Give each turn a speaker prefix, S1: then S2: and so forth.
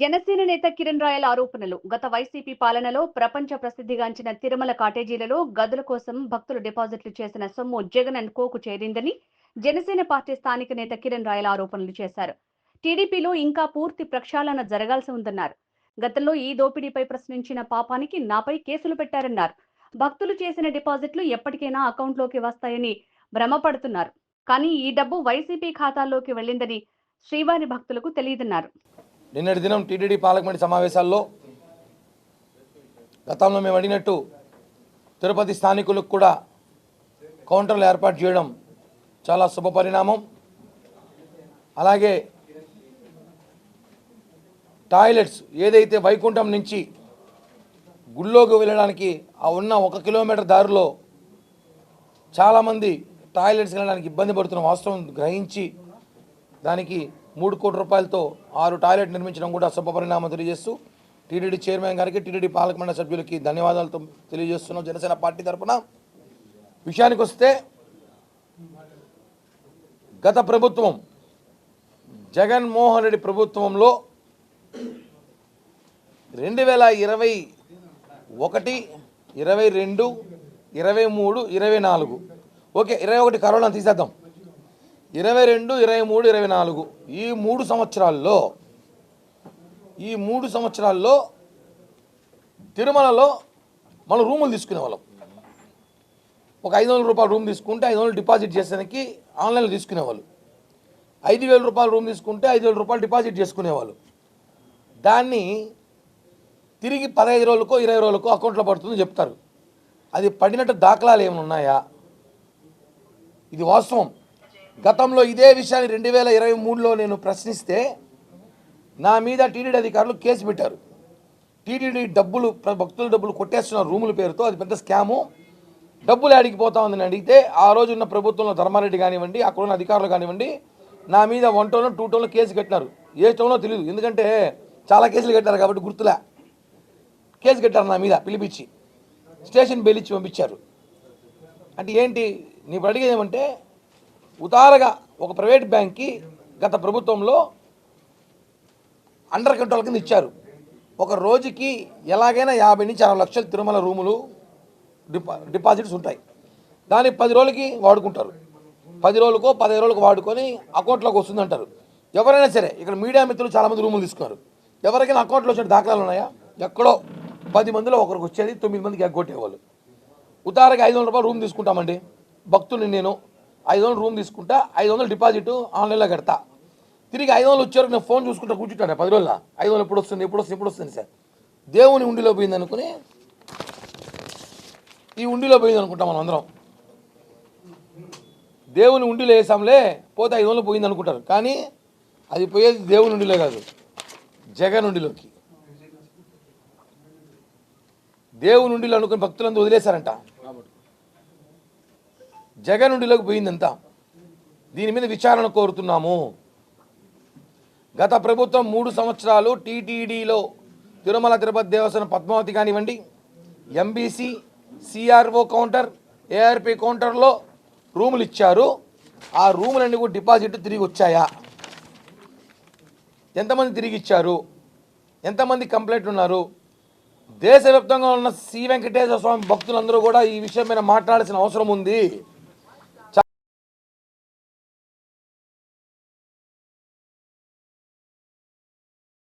S1: జనసేన నేత కిరణ్ రాయల ఆరోపణలు. గత వైసీపీ పాలనలో ప్రపంచ ప్రసిద్ధిగాంచిన తిరుమల కాటేజీలలో గదుల కోసం భక్తులు డిపాజిట్లు చేసిన సొమ్ము జగన్ అండ్ కోకు చేరిందని జనసేన పార్టీ స్థానిక నేత కిరణ్ రాయల ఆరోపణలు చేశారు. టీడీపీలో ఇంకా పూర్తి ప్రక్షాళన జరగాల్సి ఉందన్నారు. గతంలో ఈ దోపిడీపై ప్రశ్నించిన పాపానికి నాపై కేసులు పెట్టారన్నారు. భక్తులు చేసిన డిపాజిట్లు ఎప్పటికైనా అకౌంట్లోకి వస్తాయని భ్రమపడుతున్నారు. కానీ ఈ డబ్బు వైసీపీ ఖాతాల్లోకి వెళ్లిందని శ్రీవారి భక్తులకు తెలియదన్నారు.
S2: నిన్నటి దినం టీటీడీ పాలకమండలి సమావేశాల్లో గతంలో మేము అడిగినట్టు తిరుపతి స్థానికులకు కూడా కౌంటర్లు ఏర్పాటు చేయడం చాలా శుభ పరిణామం. అలాగే టాయిలెట్స్ ఏదైతే వైకుంఠం నుంచి గుళ్ళోకి వెళ్ళడానికి ఉన్న 1 కిలోమీటర్ దారిలో చాలామంది టాయిలెట్స్కి వెళ్ళడానికి ఇబ్బంది పడుతున్న వాస్తవం గ్రహించి దానికి 3 కోట్ల రూపాయలతో 6 టాయిలెట్ నిర్మించడం కూడా శుభ పరిణామం తెలియజేస్తూ టీటీడీ చైర్మన్ గారికి టీటీడీ పాలక మండలి సభ్యులకి ధన్యవాదాలతో తెలియజేస్తున్నాం. జనసేన పార్టీ తరఫున విషయానికి వస్తే గత ప్రభుత్వం జగన్మోహన్ రెడ్డి ప్రభుత్వంలో 2021, 22, 23, 24 ఓకే 21 కరోనా తీసేద్దాం. 22, 23, 24 ఈ 3 సంవత్సరాల్లో తిరుమలలో మనం రూములు తీసుకునే వాళ్ళం. ఒక 500 రూపాయల రూమ్ తీసుకుంటే 500 డిపాజిట్ చేసేదానికి ఆన్లైన్లో తీసుకునేవాళ్ళు. 5,000 రూపాయల రూమ్ తీసుకుంటే 5,000 రూపాయలు డిపాజిట్ చేసుకునేవాళ్ళు. దాన్ని తిరిగి 15 రోజులకో 20 రోజులకో అకౌంట్లో పడుతుందని చెప్తారు. అది పడినట్టు దాఖలాలు ఏమైనా ఉన్నాయా? ఇది వాస్తవం. గతంలో ఇదే విషయాన్ని 2023లో నేను ప్రశ్నిస్తే నా మీద టీటీడీ అధికారులు కేసు పెట్టారు. టీటీడీ డబ్బులు భక్తుల డబ్బులు కొట్టేస్తున్నారు రూముల పేరుతో, అది పెద్ద స్కాము, డబ్బులు ఆడికి పోతా ఉందని అడిగితే ఆ రోజు ఉన్న ప్రభుత్వంలో ధర్మారెడ్డి కానివ్వండి, అక్కడున్న అధికారులు కానివ్వండి నా మీద 1 టౌన్లో 2 టౌన్లో కేసు కట్టినారు. ఏ టౌన్లో తెలియదు, ఎందుకంటే చాలా కేసులు కట్టారు కాబట్టి గుర్తులే. కేసు కట్టారు నా మీద, పిలిపించి స్టేషన్ బెయిల్ ఇచ్చి పంపించారు. అంటే ఏంటి నీకు అడిగేది ఏమంటే, ఉదారగా ఒక ప్రైవేట్ బ్యాంక్కి గత ప్రభుత్వంలో అండర్ కంట్రోల్ కింద ఇచ్చారు. ఒక రోజుకి ఎలాగైనా 50 నుంచి 60 లక్షల తిరుమల రూములు డిపాజిట్స్ ఉంటాయి. దాన్ని 10 రోజులకి వాడుకుంటారు. 10 రోజులకో 15 రోజులకు వాడుకొని అకౌంట్లోకి వస్తుందంటారు. ఎవరైనా సరే ఇక్కడ మీడియా మిత్రులు చాలామంది రూములు తీసుకున్నారు. ఎవరికైనా అకౌంట్లో వచ్చిన దాఖలాలు ఉన్నాయా? ఎక్కడో 10 మందిలో ఒకరికి వచ్చేది, 9 మందికి ఎగ్గొట్టేవాళ్ళు. ఉదారగా 500 రూపాయలు రూమ్ తీసుకుంటామండి. భక్తుని నేను 500 రూమ్ తీసుకుంటా, 500 డిపాజిట్ ఆన్లైన్లో కడతా. తిరిగి 500 వచ్చేవరకు నేను ఫోన్ చూసుకుంటా కూర్చుంటాను 10 రోజుల 500 ఎప్పుడు వస్తుంది సార్. దేవుని ఉండిలో పోయింది అనుకుని ఈ ఉండిలో పోయింది అనుకుంటాం మనం అందరం. దేవుని ఉండిలో వేసాంలే, పోతే 500 పోయింది అనుకుంటారు. కానీ అది పోయేది దేవుని ఉండిలో కాదు, జగన్ ఉండిలోకి. దేవుని ఉండిలో అనుకుని భక్తులందరూ వదిలేశారంట, జగన్ ఉండిలోకి పోయిందంతా. దీని మీద విచారణ కోరుతున్నాము. గత ప్రభుత్వం 3 సంవత్సరాలు టీటీడీలో తిరుమల తిరుపతి దేవస్థానం పద్మావతి కానివ్వండి, ఎంబీసీ, సిఆర్ఓ కౌంటర్, ఏఆర్పి కౌంటర్లో రూములు ఇచ్చారు. ఆ రూములన్నీ కూడా డిపాజిట్ తిరిగి వచ్చాయా? ఎంతమంది తిరిగి ఇచ్చారు? ఎంతమంది కంప్లైంట్లు ఉన్నారు? దేశవ్యాప్తంగా ఉన్న శ్రీ వెంకటేశ్వర స్వామి భక్తులందరూ కూడా ఈ విషయం మీద మాట్లాడాల్సిన అవసరం ఉంది.